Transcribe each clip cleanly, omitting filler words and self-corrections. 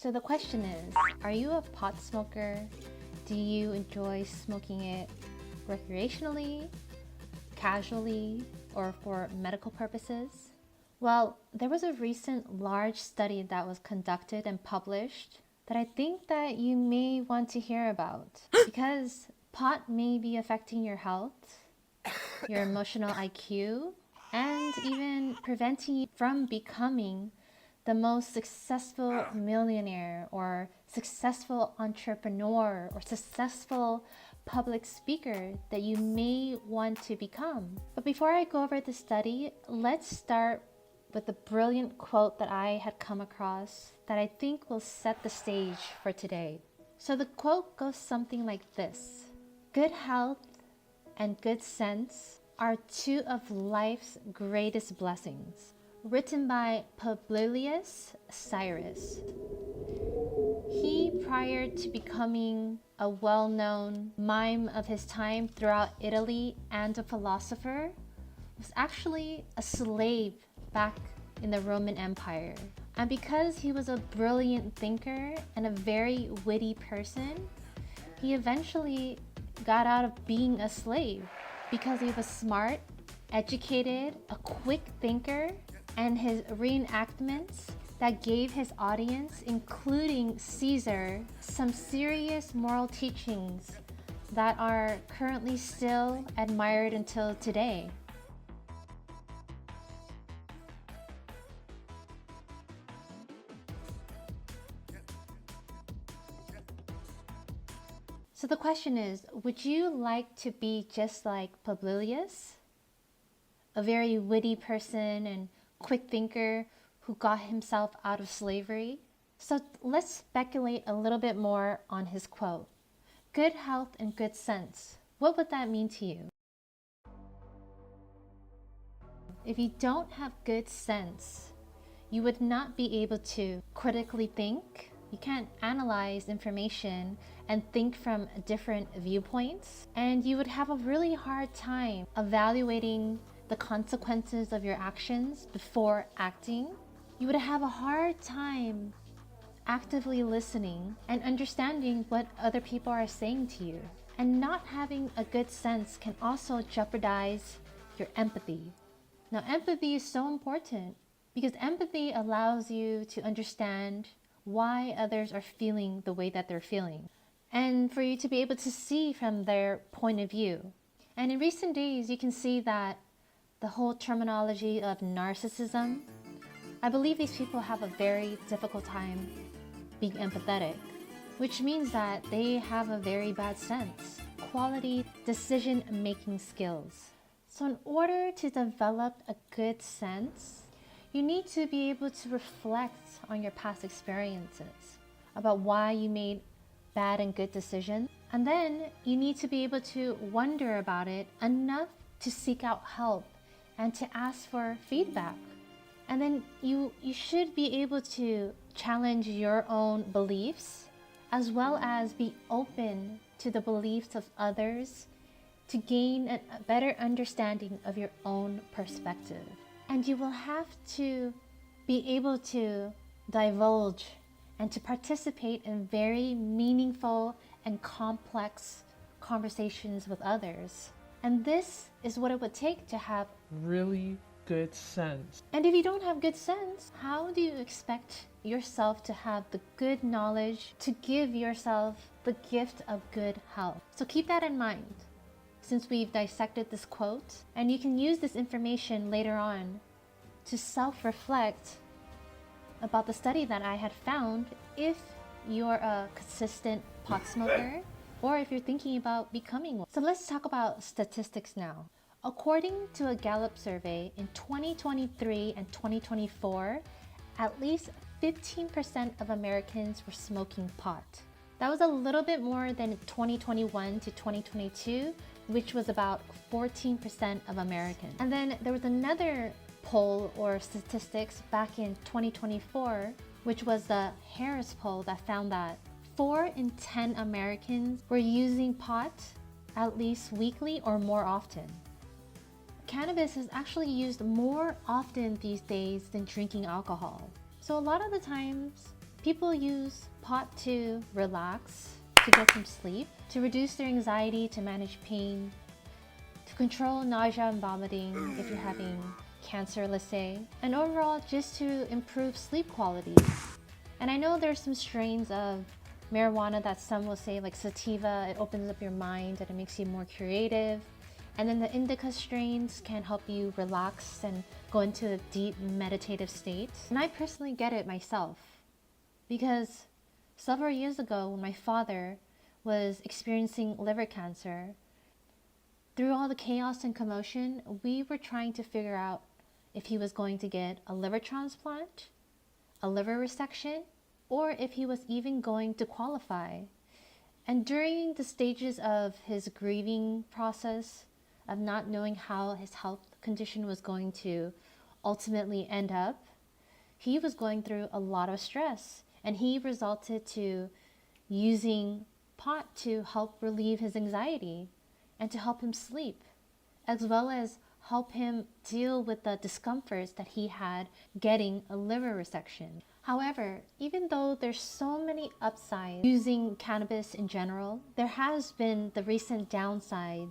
So the question is, are you a pot smoker? Do you enjoy smoking it recreationally, casually, or for medical purposes? Well, there was a recent large study that was conducted and published that I think that you may want to hear about because pot may be affecting your health, your emotional IQ, and even preventing you from becoming the most successful millionaire or successful entrepreneur or successful public speaker that you may want to become. But before I go over the study, let's start with a brilliant quote that I had come across that I think will set the stage for today. So the quote goes something like this: "Good health and good sense are two of life's greatest blessings." Written by Publilius Syrus. He, prior to becoming a well-known mime of his time throughout Italy and a philosopher, was actually a slave back in the Roman Empire. And because he was a brilliant thinker and a very witty person, he eventually got out of being a slave because he was smart, educated, a quick thinker, and his reenactments that gave his audience, including Caesar, some serious moral teachings that are currently still admired until today. So the question is, would you like to be just like Publilius? A very witty person and quick thinker who got himself out of slavery? So let's speculate a little bit more on his quote. Good health and good sense. What would that mean to you? If you don't have good sense, you would not be able to critically think. You can't analyze information and think from different viewpoints. And you would have a really hard time evaluating the consequences of your actions before acting. You would have a hard time actively listening and understanding what other people are saying to you. And not having a good sense can also jeopardize your empathy. Now, empathy is so important because empathy allows you to understand why others are feeling the way that they're feeling, and for you to be able to see from their point of view. And in recent days, you can see that the whole terminology of narcissism, I believe these people have a very difficult time being empathetic, which means that they have a very bad sense, quality decision-making skills. So in order to develop a good sense, you need to be able to reflect on your past experiences about why you made bad and good decisions. And then you need to be able to wonder about it enough to seek out help and to ask for feedback. And then you should be able to challenge your own beliefs as well as be open to the beliefs of others to gain a better understanding of your own perspective. And you will have to be able to divulge and to participate in very meaningful and complex conversations with others. And this is what it would take to have really good sense. And if you don't have good sense, how do you expect yourself to have the good knowledge to give yourself the gift of good health? So keep that in mind since we've dissected this quote, and you can use this information later on to self-reflect about the study that I had found if you're a consistent pot smoker or if you're thinking about becoming one. So let's talk about statistics now. According to a Gallup survey in 2023 and 2024, at least 15% of Americans were smoking pot. That was a little bit more than 2021 to 2022, which was about 14% of Americans. And then there was another poll or statistics back in 2024, which was the Harris poll that found that 4 in 10 Americans were using pot at least weekly or more often. Cannabis is actually used more often these days than drinking alcohol. So a lot of the times, People use pot to relax, to get some sleep, to reduce their anxiety, to manage pain, to control nausea and vomiting if you're having cancer, let's say, and overall just to improve sleep quality. And I know there's some strains of marijuana that some will say, like sativa, it opens up your mind and it makes you more creative. And then the indica strains can help you relax and go into a deep meditative state. And I personally get it myself because several years ago when my father was experiencing liver cancer, through all the chaos and commotion, we were trying to figure out if he was going to get a liver transplant, a liver resection, or if he was even going to qualify. And during the stages of his grieving process, of not knowing how his health condition was going to ultimately end up, he was going through a lot of stress, and he resorted to using pot to help relieve his anxiety and to help him sleep, as well as help him deal with the discomforts that he had getting a liver resection. However, even though there's so many upsides using cannabis in general, there has been the recent downside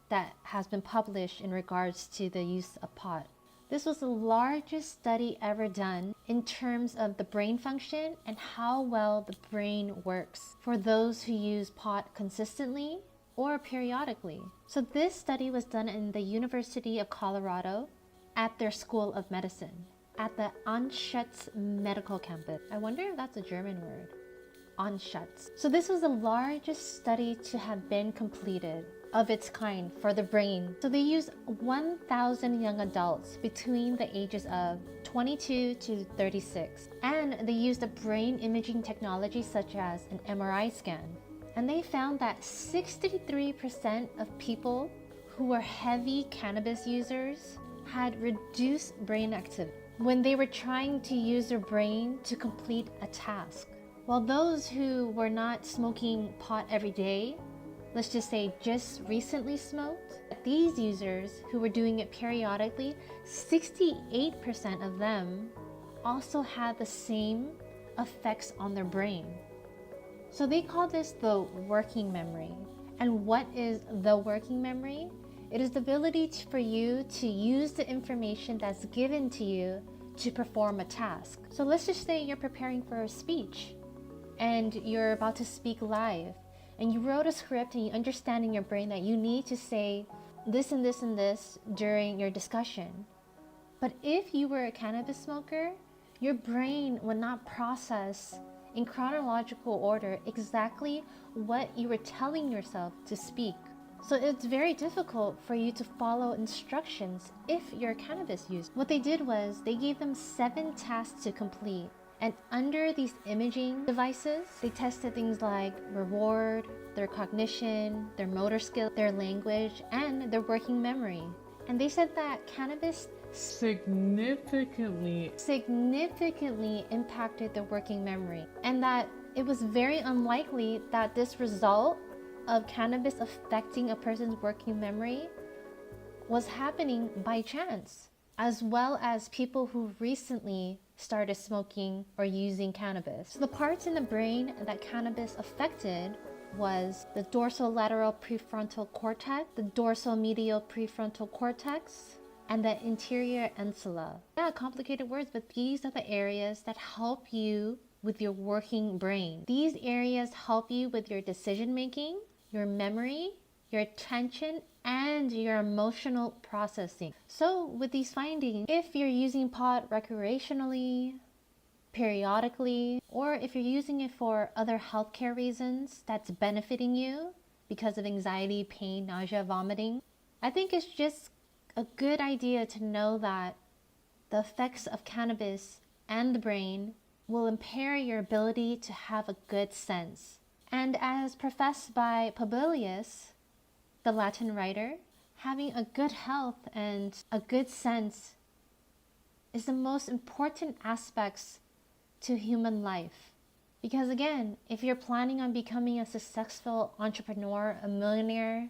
that has been published in regards to the use of pot. This was the largest study ever done in terms of the brain function and how well the brain works for those who use pot consistently or periodically. So this study was done in the University of Colorado at their School of Medicine, at the Anschutz Medical Campus. I wonder if that's a German word. Anschutz. So this was the largest study to have been completed of its kind for the brain. So they used 1,000 young adults between the ages of 22 to 36. And they used a brain imaging technology such as an MRI scan. And they found that 63% of people who were heavy cannabis users had reduced brain activity when they were trying to use their brain to complete a task. While those who were not smoking pot every day, let's just say just recently smoked, these users who were doing it periodically, 68% of them also had the same effects on their brain. So they call this the working memory. And what is the working memory? It is the ability for you to use the information that's given to you to perform a task. So let's just say you're preparing for a speech and you're about to speak live, and you wrote a script and you understand in your brain that you need to say this and this and this during your discussion. But if you were a cannabis smoker, your brain would not process in chronological order exactly what you were telling yourself to speak. So it's very difficult for you to follow instructions if you're a cannabis user. What they did was they gave them 7 tasks to complete. And under these imaging devices, they tested things like reward, their cognition, their motor skill, their language, and their working memory. And they said that cannabis significantly impacted their working memory, and that it was very unlikely that this result of cannabis affecting a person's working memory was happening by chance, as well as people who recently started smoking or using cannabis. So the parts in the brain that cannabis affected was the dorsolateral prefrontal cortex, the dorsomedial prefrontal cortex, and the interior insula. Yeah, complicated words, but these are the areas that help you with your working brain. These areas help you with your decision making, your memory, your attention, and your emotional processing. So with these findings, if you're using pot recreationally, periodically, or if you're using it for other healthcare reasons that's benefiting you because of anxiety, pain, nausea, vomiting, I think it's just a good idea to know that the effects of cannabis and the brain will impair your ability to have a good sense. And as professed by Publilius, the Latin writer, having a good health and a good sense is the most important aspects to human life. Because again, if you're planning on becoming a successful entrepreneur, a millionaire,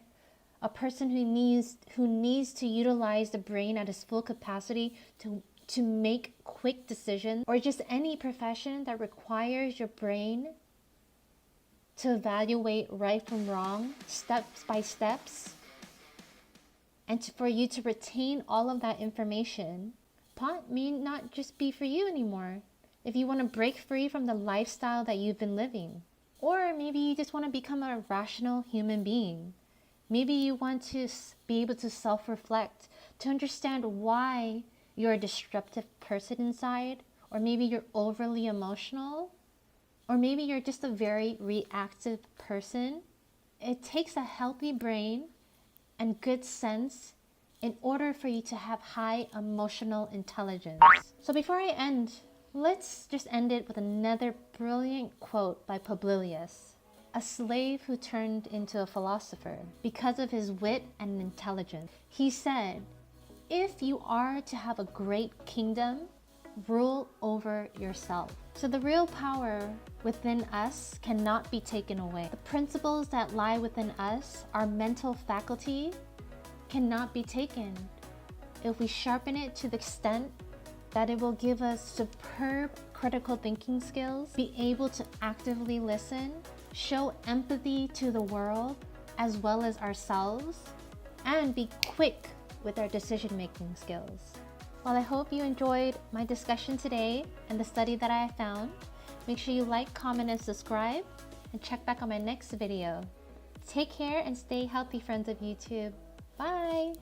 a person who needs to utilize the brain at its full capacity to to make quick decisions, or just any profession that requires your brain to evaluate right from wrong, steps by steps, and for you to retain all of that information, pot may not just be for you anymore. If you want to break free from the lifestyle that you've been living, or maybe you just want to become a rational human being. Maybe you want to be able to self-reflect, to understand why you're a disruptive person inside, or maybe you're overly emotional, or maybe you're just a very reactive person. It takes a healthy brain and good sense in order for you to have high emotional intelligence. So before I end, let's just end it with another brilliant quote by Publilius, a slave who turned into a philosopher because of his wit and intelligence. He said, "If you are to have a great kingdom, rule over yourself." So the real power within us cannot be taken away. The principles that lie within us, our mental faculty, cannot be taken. If we sharpen it to the extent that it will give us superb critical thinking skills, be able to actively listen, show empathy to the world as well as ourselves, and be quick with our decision-making skills. Well, I hope you enjoyed my discussion today and the study that I found. Make sure you like, comment, and subscribe, and check back on my next video. Take care and stay healthy, friends of YouTube. Bye!